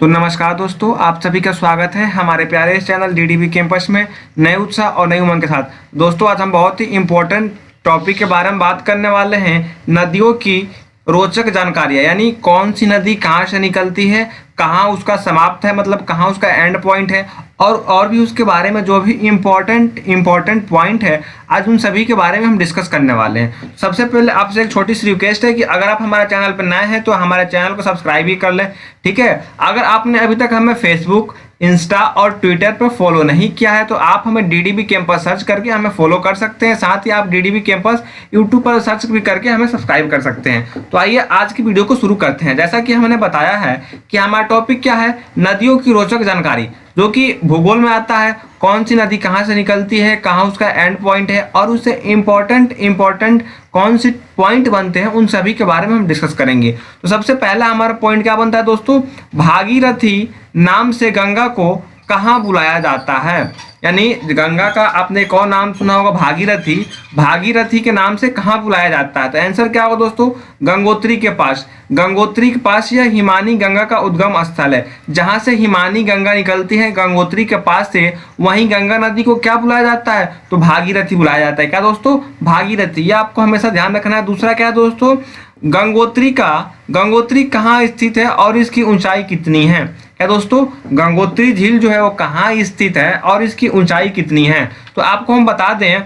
तो नमस्कार दोस्तों, आप सभी का स्वागत है हमारे प्यारे इस चैनल डीडीवी कैंपस में नए उत्साह और नई उमंग के साथ। दोस्तों, आज हम बहुत ही इम्पोर्टेंट टॉपिक के बारे में बात करने वाले हैं। नदियों की रोचक जानकारियाँ, यानी कौन सी नदी कहाँ से निकलती है, कहाँ उसका समाप्त है, मतलब कहाँ उसका एंड पॉइंट है, और भी उसके बारे में जो भी इम्पोर्टेंट पॉइंट है, आज उन सभी के बारे में हम डिस्कस करने वाले हैं। सबसे पहले आपसे एक छोटी सी रिक्वेस्ट है कि अगर आप हमारे चैनल पर नए हैं तो हमारे चैनल को सब्सक्राइब भी कर लें, ठीक है। अगर आपने अभी तक हमें फेसबुक, इंस्टा और ट्विटर पर फॉलो नहीं किया है तो आप हमें डीडीवी कैंपस सर्च करके हमें फॉलो कर सकते हैं। साथ ही आप डीडीवी कैंपस यूट्यूब पर सर्च भी करके हमें सब्सक्राइब कर सकते हैं। तो आइए आज की वीडियो को शुरू करते हैं। जैसा कि हमने बताया है कि हमारा टॉपिक क्या है, नदियों की रोचक जानकारी, जो कि भूगोल में आता है। कौन सी नदी कहाँ से निकलती है, कहाँ उसका एंड पॉइंट है, और उससे इम्पोर्टेंट कौन से पॉइंट बनते हैं, उन सभी के बारे में हम डिस्कस करेंगे। तो सबसे पहला हमारा पॉइंट क्या बनता है दोस्तों, भागीरथी नाम से गंगा को कहाँ बुलाया जाता है। यानी गंगा का आपने एक और नाम सुना होगा, भागीरथी। भागीरथी के नाम से कहाँ बुलाया जाता है, तो आंसर क्या होगा दोस्तों, गंगोत्री के पास। गंगोत्री के पास यह हिमानी गंगा का उद्गम स्थल है। जहाँ से हिमानी गंगा निकलती है गंगोत्री के पास से, वहीं गंगा नदी को क्या बुलाया जाता है, तो भागीरथी बुलाया जाता है। क्या दोस्तों, भागीरथी। ये आपको हमेशा ध्यान रखना है। दूसरा क्या है दोस्तों, गंगोत्री कहाँ स्थित है और इसकी ऊंचाई कितनी है। क्या दोस्तों, गंगोत्री झील जो है वो कहाँ स्थित है और इसकी ऊंचाई कितनी है। तो आपको हम बता दें,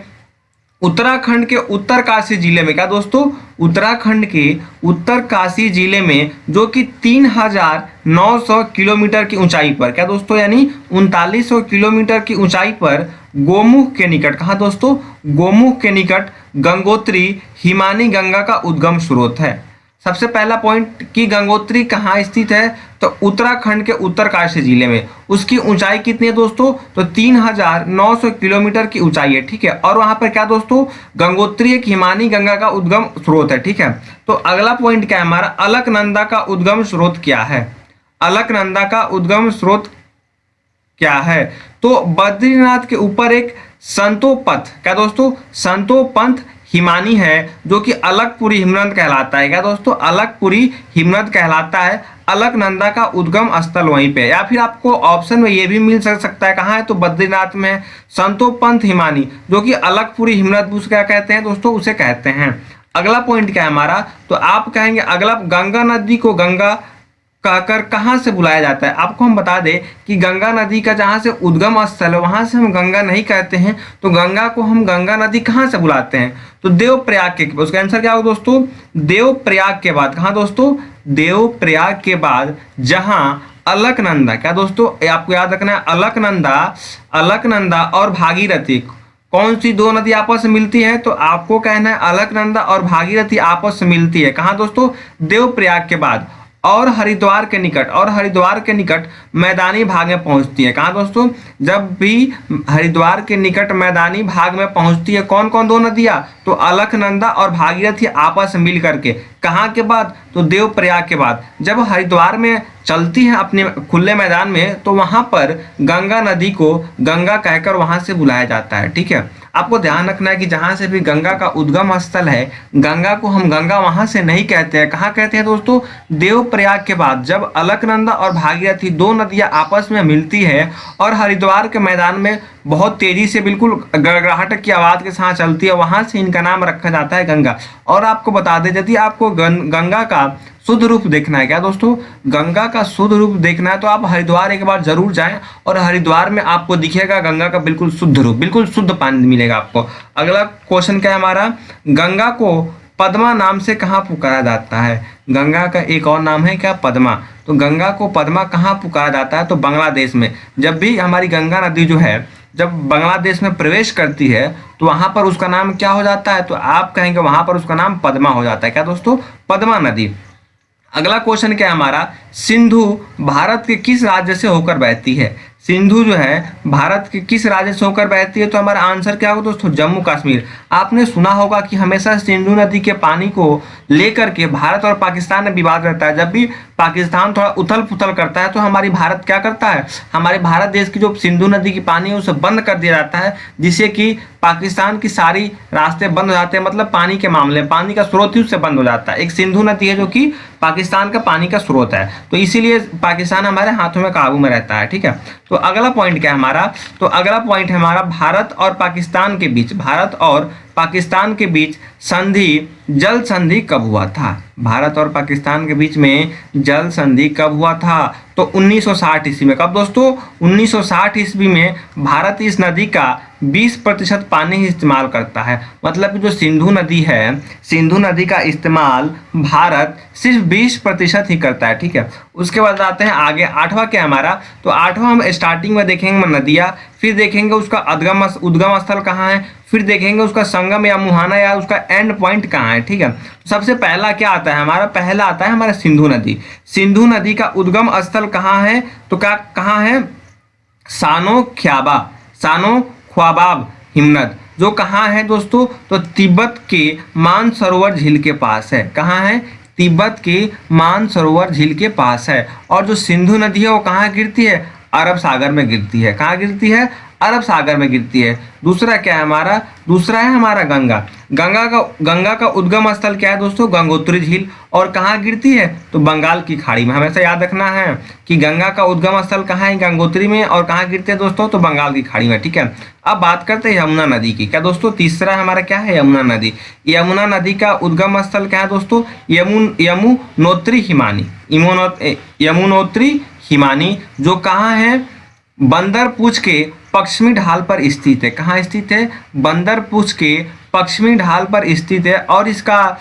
उत्तराखंड के उत्तरकाशी जिले में, क्या दोस्तों, उत्तराखंड के उत्तरकाशी जिले में, जो कि 3900 किलोमीटर की ऊंचाई पर, क्या दोस्तों, यानी 3900 किलोमीटर की ऊंचाई पर गोमुख के निकट, कहाँ दोस्तों, गोमुख के निकट गंगोत्री हिमानी गंगा का उद्गम स्रोत है। सबसे पहला पॉइंट कि गंगोत्री कहाँ स्थित है, तो उत्तराखंड के उत्तरकाशी जिले में। उसकी ऊंचाई कितनी है दोस्तों, तो 3900 किलोमीटर की ऊंचाई है, ठीक है। और वहां पर क्या दोस्तों, गंगोत्री एक हिमानी गंगा का उद्गम स्रोत है, ठीक है। तो अगला पॉइंट क्या है हमारा, अलकनंदा का उद्गम स्रोत क्या है। अलकनंदा का उद्गम स्रोत क्या है, तो बद्रीनाथ के ऊपर एक संतोपंथ, क्या दोस्तों, संतोपंथ हिमानी है, जो कि अलकपुरी हिमनद कहलाता है। क्या दोस्तों, अलकपुरी हिमनद कहलाता है। अलकनंदा का उद्गम स्थल वहीं पे, या फिर आपको ऑप्शन में ये भी मिल सकता है, कहाँ है, तो बद्रीनाथ में। संतोपंथ हिमानी, जो कि अलकपुरी हिमनद, उसे क्या कहते हैं दोस्तों, उसे कहते हैं। अगला पॉइंट क्या है हमारा, तो आप कहेंगे अगला, गंगा नदी को गंगा कहकर कहाँ से बुलाया जाता है। आपको हम बता दें कि गंगा नदी का जहाँ से उद्गम स्थल है वहाँ से हम गंगा नहीं कहते हैं, तो गंगा को हम गंगा नदी कहाँ से बुलाते हैं, तो देवप्रयाग के। उसका आंसर क्या होगा दोस्तों, देवप्रयाग के बाद। कहाँ दोस्तों, देवप्रयाग के बाद जहाँ अलकनंदा, क्या दोस्तों, आपको याद रखना है, अलकनंदा और भागीरथी, कौन सी दो नदी आपस में मिलती है, तो आपको कहना है अलकनंदा और भागीरथी आपस में मिलती है। कहाँ दोस्तों, देवप्रयाग के बाद, और हरिद्वार के निकट मैदानी भाग में पहुंचती है। कहाँ दोस्तों, जब भी हरिद्वार के निकट मैदानी भाग में पहुंचती है कौन कौन दो नदियाँ, तो अलकनंदा और भागीरथी आपस में मिल करके। कहाँ के बाद, तो देवप्रयाग के बाद। जब हरिद्वार में चलती है अपने खुले मैदान में, तो वहाँ पर गंगा नदी को गंगा कहकर वहाँ से बुलाया जाता है, ठीक है। आपको ध्यान रखना है कि जहाँ से भी गंगा का उद्गम स्थल है, गंगा को हम गंगा वहाँ से नहीं कहते हैं। कहाँ कहते हैं दोस्तों, देवप्रयाग के बाद। जब अलकनंदा और भागीरथी दो नदियाँ आपस में मिलती है और हरिद्वार के मैदान में बहुत तेजी से, बिल्कुल गड़गड़ाहट की आवाज़ के साथ चलती है, वहाँ से इनका नाम रखा जाता है गंगा। और आपको बता दें, यदि आपको गंगा का शुद्ध रूप देखना है, क्या दोस्तों, गंगा का शुद्ध रूप देखना है, तो आप हरिद्वार एक बार जरूर जाएं, और हरिद्वार में आपको दिखेगा गंगा का बिल्कुल शुद्ध रूप, बिल्कुल शुद्ध पानी मिलेगा आपको। अगला क्वेश्चन क्या है हमारा, गंगा को पद्मा नाम से कहाँ पुकारा जाता है। गंगा का एक और नाम है क्या, पद्मा। तो गंगा को पद्मा कहाँ पुकारा जाता है, तो बांग्लादेश में। जब भी हमारी गंगा नदी जो है जब बांग्लादेश में प्रवेश करती है तो वहाँ पर उसका नाम क्या हो जाता है, तो आप कहेंगे वहाँ पर उसका नाम पद्मा हो जाता है। क्या दोस्तों, पद्मा नदी। अगला क्वेश्चन क्या है हमारा, सिंधु भारत के किस राज्य से होकर बहती है। सिंधु जो है भारत के किस राज्य से होकर बहती है, तो हमारा आंसर क्या होगा दोस्तों, जम्मू कश्मीर। आपने सुना होगा कि हमेशा सिंधु नदी के पानी को लेकर के भारत और पाकिस्तान में विवाद रहता है। जब भी पाकिस्तान थोड़ा उथल पुथल करता है तो हमारी भारत क्या करता है, हमारे भारत देश की जो सिंधु नदी की पानी है उसे बंद कर दिया जाता है, जिससे कि पाकिस्तान की सारी रास्ते बंद हो जाते हैं। मतलब पानी के मामले में पानी का स्रोत ही उससे बंद हो जाता है। एक सिंधु नदी है जो कि पाकिस्तान का पानी का स्रोत है, तो इसीलिए पाकिस्तान हमारे हाथों में काबू में रहता है। ठीक है, तो अगला पॉइंट क्या है हमारा, तो अगला पॉइंट है हमारा भारत और पाकिस्तान के बीच, भारत और पाकिस्तान के बीच संधि, जल संधि कब हुआ था? भारत और पाकिस्तान के बीच में जल संधि कब हुआ था? तो 1960 ईस्वी में। कब दोस्तों? 1960 ईस्वी में भारत इस नदी का 20% पानी ही इस्तेमाल करता है। मतलब कि जो सिंधु नदी है, सिंधु नदी का इस्तेमाल भारत सिर्फ 20% ही करता है। ठीक है, उसके बाद आते हैं आगे। आठवां क्या है हमारा, तो आठवां हम स्टार्टिंग में देखेंगे नदियाँ, फिर देखेंगे उसका उद्गम स्थल कहाँ है, फिर देखेंगे उसका संगम या मुहाना या उसका एंड पॉइंट कहाँ है। ठीक है, तो सबसे पहला क्या आता है हमारा, पहला आता है हमारा सिंधु नदी। सिंधु नदी का उद्गम स्थल कहाँ है, तो क्या कहाँ है? सानो ख्वाबाब हिमनद, जो कहाँ है दोस्तों, तो तिब्बत के मानसरोवर झील के पास है। कहाँ है? तिब्बत के मानसरोवर झील के पास है। और जो सिंधु नदी है वो कहाँ गिरती है? अरब सागर में गिरती है। कहाँ गिरती है? अरब सागर में गिरती है। दूसरा क्या है हमारा, दूसरा है हमारा गंगा। गंगा का उद्गम स्थल क्या है दोस्तों? गंगोत्री झील। और कहाँ गिरती है? तो बंगाल की खाड़ी में। हमेशा याद रखना है कि गंगा का उद्गम स्थल कहाँ है? गंगोत्री में। और कहाँ गिरते हैं दोस्तों? तो बंगाल की खाड़ी में। ठीक है, अब बात करते हैं यमुना नदी की। क्या दोस्तों? तीसरा हमारा क्या है? यमुना नदी। यमुना नदी का उद्गम स्थल क्या है दोस्तों? यमुनोत्री हिमानी, जो कहाँ है? बंदरपूछ के पश्चिमी ढाल पर स्थित है। कहाँ स्थित है? बंदरपूछ के पश्चिमी ढाल पर स्थित है। और इसका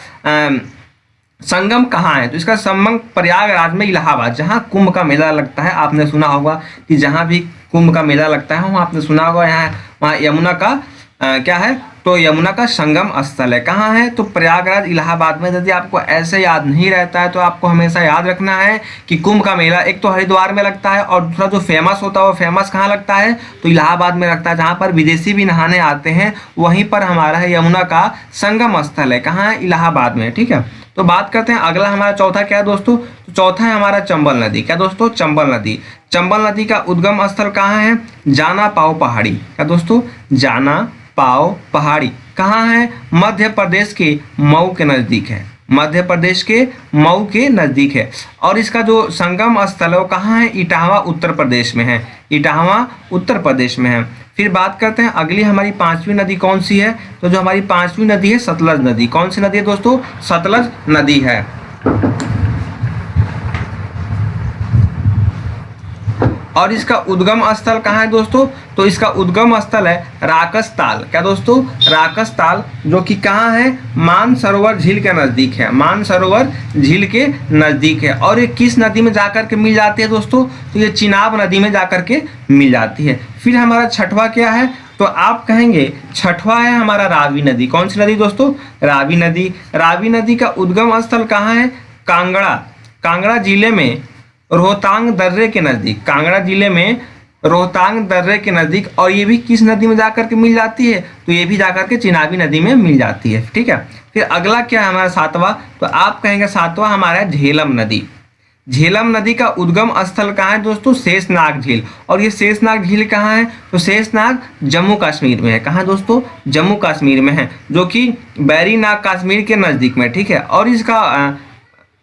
संगम कहाँ है? तो इसका संगम प्रयागराज में, इलाहाबाद, जहाँ कुंभ का मेला लगता है। आपने सुना होगा कि जहाँ भी कुंभ का मेला लगता है वहाँ आपने सुना होगा यहाँ वहाँ यमुना का क्या है, तो यमुना का संगम स्थल है। कहाँ है? तो प्रयागराज, इलाहाबाद में। यदि आपको ऐसे याद नहीं रहता है तो आपको हमेशा याद रखना है कि कुंभ का मेला एक तो हरिद्वार में लगता है, और दूसरा जो फेमस होता है वो फेमस कहाँ लगता है? तो इलाहाबाद में लगता है, जहाँ पर विदेशी भी नहाने आते हैं। वहीं पर हमारा है यमुना का संगम स्थल है। कहाँ है? इलाहाबाद में। ठीक है, तो बात करते हैं अगला हमारा चौथा क्या है दोस्तों, तो चौथा है हमारा चंबल नदी। क्या दोस्तों? चंबल नदी। चंबल नदी का उद्गम स्थल कहाँ है? जाना पाओ पहाड़ी। क्या दोस्तों? जाना पाओ पहाड़ी कहाँ है? मध्य प्रदेश के मऊ के नज़दीक है। मध्य प्रदेश के मऊ के नज़दीक है। और इसका जो संगम स्थल है वो कहाँ है? इटावा उत्तर प्रदेश में है। इटावा उत्तर प्रदेश में है। फिर बात करते हैं अगली हमारी पांचवी नदी कौन सी है, तो जो हमारी पांचवी नदी है सतलज नदी। कौन सी नदी है दोस्तों? सतलज नदी है। और इसका उद्गम स्थल कहाँ है दोस्तों? तो इसका उद्गम स्थल है राकसताल। क्या दोस्तों? राकसताल, जो कि कहाँ है? मानसरोवर झील के नज़दीक है। मानसरोवर झील के नज़दीक है। और ये किस नदी में जाकर के मिल जाती है दोस्तों? तो ये चिनाब नदी में जाकर के मिल जाती है। फिर हमारा छठवा क्या है, तो आप कहेंगे छठवा है हमारा रावी नदी। कौन सी नदी दोस्तों? रावी नदी। रावी नदी का उद्गम स्थल कहाँ है? कांगड़ा। कांगड़ा जिले में रोहतांग दर्रे के नज़दीक। कांगड़ा जिले में रोहतांग दर्रे के नज़दीक। और ये भी किस नदी में जाकर के मिल जाती है? तो ये भी जाकर के चिनाबी नदी में मिल जाती है। ठीक है, फिर अगला क्या है हमारा सातवां, तो आप कहेंगे सातवां हमारा है झेलम नदी। झेलम नदी का उद्गम स्थल कहाँ है दोस्तों? शेषनाग झील। और ये शेषनाग झील कहाँ है? तो शेषनाग जम्मू कश्मीर में है। कहाँ दोस्तों? जम्मू कश्मीर में है, जो कि बैरीनाग कश्मीर के नज़दीक में। ठीक है, और इसका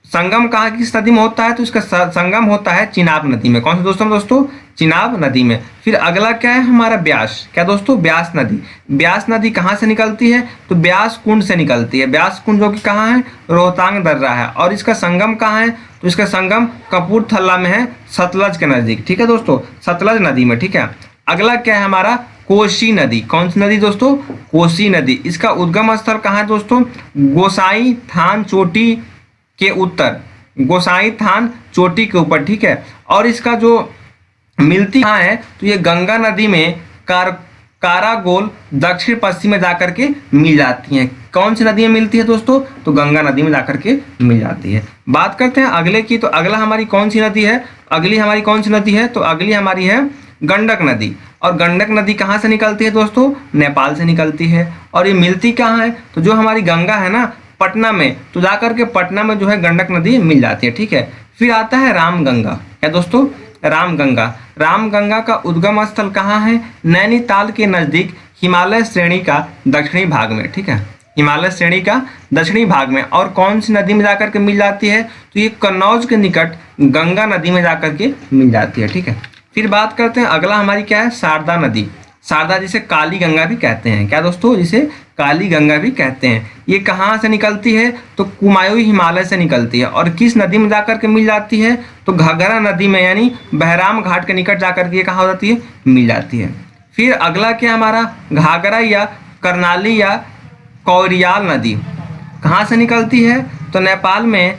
संगम कहाँ किस नदी में होता है? तो इसका संगम होता है चिनाब नदी में। कौन से दोस्तों? चिनाब नदी में। फिर अगला क्या है हमारा? ब्यास। क्या दोस्तों? ब्यास नदी। ब्यास नदी कहाँ से निकलती है? तो ब्यास कुंड से निकलती है। ब्यास कुंड जो कि कहाँ है? रोहतांग दर्रा है। और इसका संगम कहाँ है? तो इसका संगम कपूरथला में है, सतलज के नज़दीक। ठीक है दोस्तों, सतलज नदी में। ठीक है, अगला क्या है हमारा? कोसी नदी। कौन सी नदी दोस्तों? कोसी नदी। इसका उद्गम स्थल कहाँ है दोस्तों? गोसाई थान चोटी के उत्तर, गोसाई थान चोटी के ऊपर। ठीक है, और इसका जो मिलती कहाँ है? तो ये गंगा नदी में कारागोल दक्षिण पश्चिम में जाकर के मिल जाती हैं। कौन सी नदी में मिलती है दोस्तों? तो गंगा नदी में जाकर के मिल जाती है। बात करते हैं अगले की, तो अगला हमारी कौन सी नदी है? अगली हमारी कौन सी नदी है? तो अगली हमारी है गंडक नदी। और गंडक नदी कहाँ से निकलती है दोस्तों? नेपाल से निकलती है। और ये मिलती कहाँ है? तो जो हमारी गंगा है ना पटना में, तो जाकर के पटना में जो है गंडक नदी मिल जाती है। ठीक है, फिर आता है रामगंगा। क्या दोस्तों? रामगंगा। रामगंगा का उद्गम स्थल कहाँ है? नैनीताल के नज़दीक हिमालय श्रेणी का दक्षिणी भाग में। ठीक है, हिमालय श्रेणी का दक्षिणी भाग में। और कौन सी नदी में जाकर के मिल जाती है, तो ये कन्नौज के निकट गंगा नदी में जाकर के मिल जाती है। ठीक है, फिर बात करते हैं अगला हमारी क्या है, शारदा नदी। शारदा जिसे काली गंगा भी कहते हैं, क्या दोस्तों, जिसे काली गंगा भी कहते हैं। ये कहाँ से निकलती है, तो कुमायूं हिमालय से निकलती है। और किस नदी में जाकर के मिल जाती है, तो घाघरा नदी में, यानी बहराम घाट के निकट जाकर के ये कहाँ हो जाती है, मिल जाती है। फिर अगला क्या हमारा, घाघरा या करनाली या कौरियाल नदी कहाँ से निकलती है, तो नेपाल में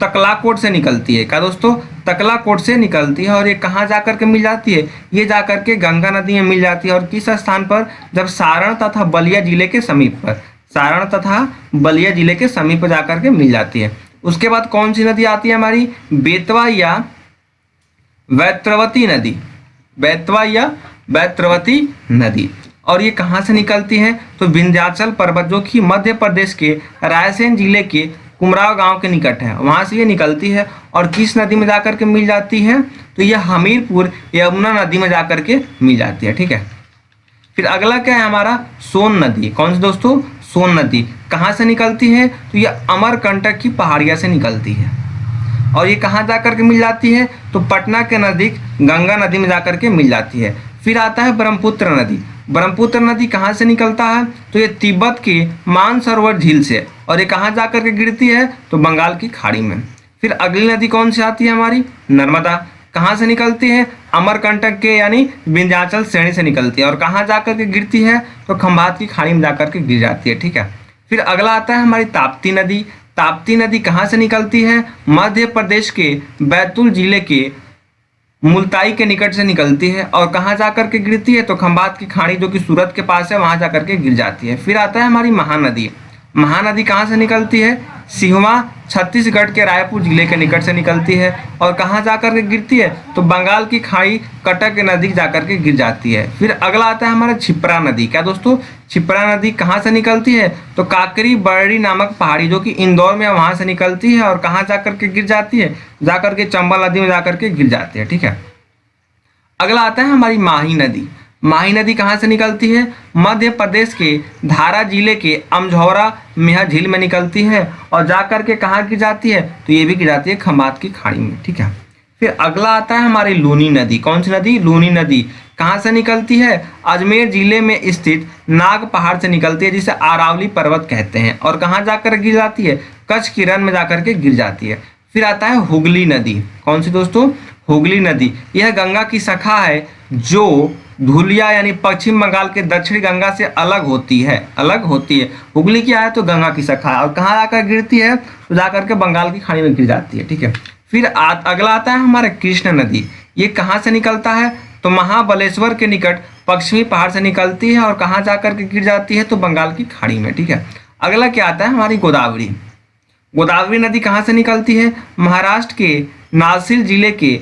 तकलाकोट से निकलती है। क्या दोस्तों, तकलाकोट से निकलती है। और ये कहाँ जाकर के मिल जाती है, ये जाकर के गंगा नदी में मिल जाती है। और किस स्थान पर, जब सारण तथा बलिया जिले के समीप पर, सारण तथा बलिया जिले के समीप जाकर के मिल जाती है। उसके बाद कौन सी नदी आती है हमारी, बेतवा या वैत्रवती नदी, बेतवा या वैत्रवती नदी। और ये कहाँ से निकलती है, तो विंध्याचल पर्वत, जो कि मध्य प्रदेश के रायसेन जिले के कुमराव गांव के निकट है, वहां से ये निकलती है। और किस नदी में जाकर के मिल जाती है, तो यह हमीरपुर यमुना नदी में जाकर के मिल जाती है। ठीक है, फिर अगला क्या है हमारा, सोन नदी। कौन सी दोस्तों, सोन नदी कहाँ से निकलती है, तो यह अमरकंटक की पहाड़िया से निकलती है। और ये कहाँ जाकर के मिल जाती है, तो पटना के नजदीक गंगा नदी में जाकर के मिल जाती है। फिर आता है ब्रह्मपुत्र नदी। ब्रह्मपुत्र नदी कहाँ से निकलता है, तो ये तिब्बत के मानसरोवर झील से। और ये कहाँ जाकर के गिरती है, तो बंगाल की खाड़ी में। फिर अगली नदी कौन सी आती है हमारी, नर्मदा। कहाँ से निकलती है, अमरकंटक के यानी विंध्याचल श्रेणी से निकलती है। और कहाँ जाकर के गिरती है, तो खंभात की खाड़ी में जाकर के गिर जाती है। ठीक है, फिर अगला आता है हमारी ताप्ती नदी। ताप्ती नदी कहाँ से निकलती है, मध्य प्रदेश के बैतूल जिले के मुल्ताई के निकट से निकलती है। और कहाँ जाकर के गिरती है, तो खंभात की खाड़ी, जो कि सूरत के पास है, वहां जाकर के गिर जाती है। फिर आता है हमारी महानदी। महानदी कहाँ से निकलती है, सिहवा छत्तीसगढ़ के रायपुर जिले के निकट से निकलती है। और कहाँ जाकर के गिरती है, तो बंगाल की खाड़ी कटक के नदी जाकर के गिर जाती है। फिर अगला आता है हमारा छिप्रा नदी। क्या दोस्तों, छिप्रा नदी कहाँ से निकलती है, तो काकरी बरड़ी नामक पहाड़ी, जो कि इंदौर में, वहां से निकलती है। और कहाँ जाकर के गिर जाती है, जाकर के चंबल नदी में जाकर के गिर जाती है। ठीक है, अगला आता है हमारी माही नदी। माही नदी कहाँ से निकलती है, मध्य प्रदेश के धारा जिले के अमझौरा मेहा झील में निकलती है। और जाकर के कहाँ गिर जाती है, तो ये भी गिर जाती है खंभात की खाड़ी में। ठीक है, फिर अगला आता है हमारी लूनी नदी। कौन सी नदी, लूनी नदी कहाँ से निकलती है, अजमेर जिले में स्थित नाग पहाड़ से निकलती है, जिसे अरावली पर्वत कहते हैं। और कहाँ जाकर गिर जाती है, कच्छ की रण में जाकर के गिर जाती है। फिर आता है हुगली नदी। कौन सी दोस्तों, हुगली नदी। यह गंगा की शाखा है, जो धुलिया यानी पश्चिम बंगाल के दक्षिणी गंगा से अलग होती है, अलग होती है। हुगली क्या है, तो गंगा की शाखा है। और कहाँ जाकर गिरती है, तो जाकर के बंगाल की खाड़ी में गिर जाती है। ठीक है, फिर अगला आता है हमारा कृष्ण नदी। ये कहाँ से निकलता है, तो महाबलेश्वर के निकट पश्चिमी पहाड़ से निकलती है। और कहाँ जाकर के गिर जाती है, तो बंगाल की खाड़ी में। ठीक है, अगला क्या आता है हमारी गोदावरी। गोदावरी नदी कहाँ से निकलती है, महाराष्ट्र के नासिक जिले के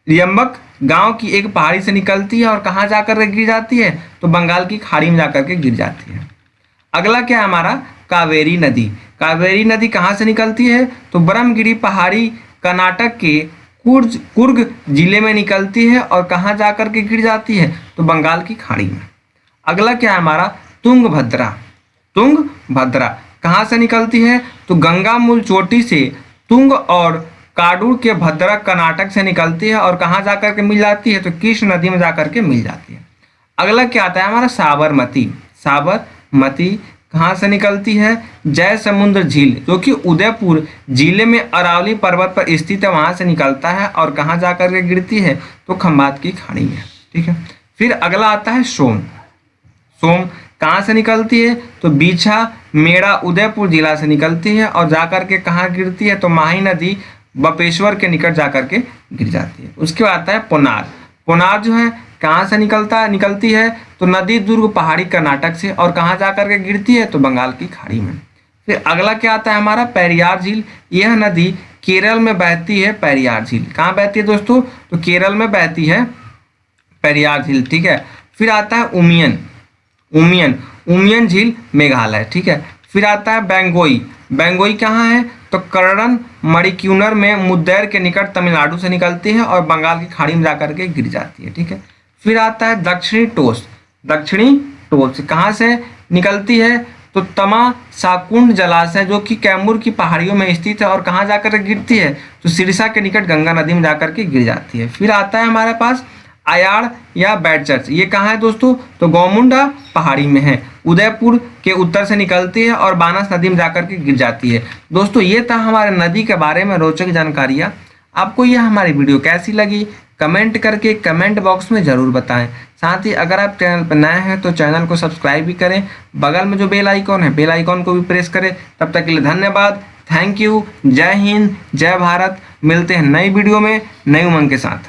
रियम्बक गांव की एक पहाड़ी से निकलती है। और कहाँ जाकर के गिर जाती है, तो बंगाल की खाड़ी में जाकर के गिर जाती है। अगला क्या है हमारा, कावेरी नदी। कावेरी नदी कहाँ से निकलती है, तो ब्रह्मगिरी पहाड़ी कर्नाटक के कुर्ग जिले में निकलती है। और कहाँ जाकर के गिर जाती है, तो बंगाल की खाड़ी में। अगला क्या है हमारा, तुंगभद्रा। तुंगभद्रा कहाँ से निकलती है, तो गंगा मूल चोटी से तुंग और काडूर के भद्रक कर्नाटक से निकलती है। और कहाँ जाकर के मिल जाती है, तो कृष्ण नदी में जाकर के मिल जाती है। अगला क्या आता है हमारा, साबरमती। साबरमती कहाँ से निकलती है, जय समुद्र झील, जो कि उदयपुर जिले में अरावली पर्वत पर स्थित है, वहां से निकलता है। और कहाँ जाकर के गिरती है, तो खंभात की खाड़ी में। ठीक है, फिर अगला आता है सोम। सोम कहाँ से निकलती है, तो बीछा मेड़ा उदयपुर जिला से निकलती है। और जाकर के कहाँ गिरती है, तो माही नदी बपेश्वर के निकट जाकर के गिर जाती है। उसके बाद आता है पोनार। पोनार जो है कहाँ से निकलती है, तो नदी दुर्ग पहाड़ी कर्नाटक से। और कहाँ जाकर के गिरती है, तो बंगाल की खाड़ी में। फिर अगला क्या आता है हमारा, पेरियार झील। यह नदी केरल में बहती है। पेरियार झील कहाँ बहती है दोस्तों, तो केरल में बहती है पेरियार झील। ठीक है, फिर आता है उमियन झील मेघालय। ठीक है, फिर आता है बेंगोई। बेंगोई कहाँ है, तो कर्णन मणिक्यूनर में मुद्देर के निकट तमिलनाडु से निकलती है। और बंगाल की खाड़ी में जाकर के गिर जाती है। ठीक है, फिर आता है दक्षिणी टोल से। कहाँ से निकलती है? तो तमा साकुंड जलाशय जो कि कैमूर की पहाड़ियों में स्थित है। और कहाँ जाकर गिरती है? तो सिरसा के निकट गंगा नदी में जाकर के गिर जाती है। फिर आता है हमारे पास आयाड़ या बैड चर्च। ये कहाँ है दोस्तों? तो गौमुंडा पहाड़ी में है, उदयपुर के उत्तर से निकलती है और बानस नदी में जाकर के गिर जाती है। दोस्तों ये था हमारे नदी के बारे में रोचक जानकारियाँ। आपको यह हमारी वीडियो कैसी लगी कमेंट करके कमेंट बॉक्स में ज़रूर बताएं। साथ ही अगर आप चैनल पर नए हैं तो चैनल को सब्सक्राइब भी करें, बगल में जो बेल आइकॉन है बेल आइकॉन को भी प्रेस करें। तब तक के लिए धन्यवाद, थैंक यू, जय हिंद, जय भारत। मिलते हैं नई वीडियो में नई उमंग के साथ।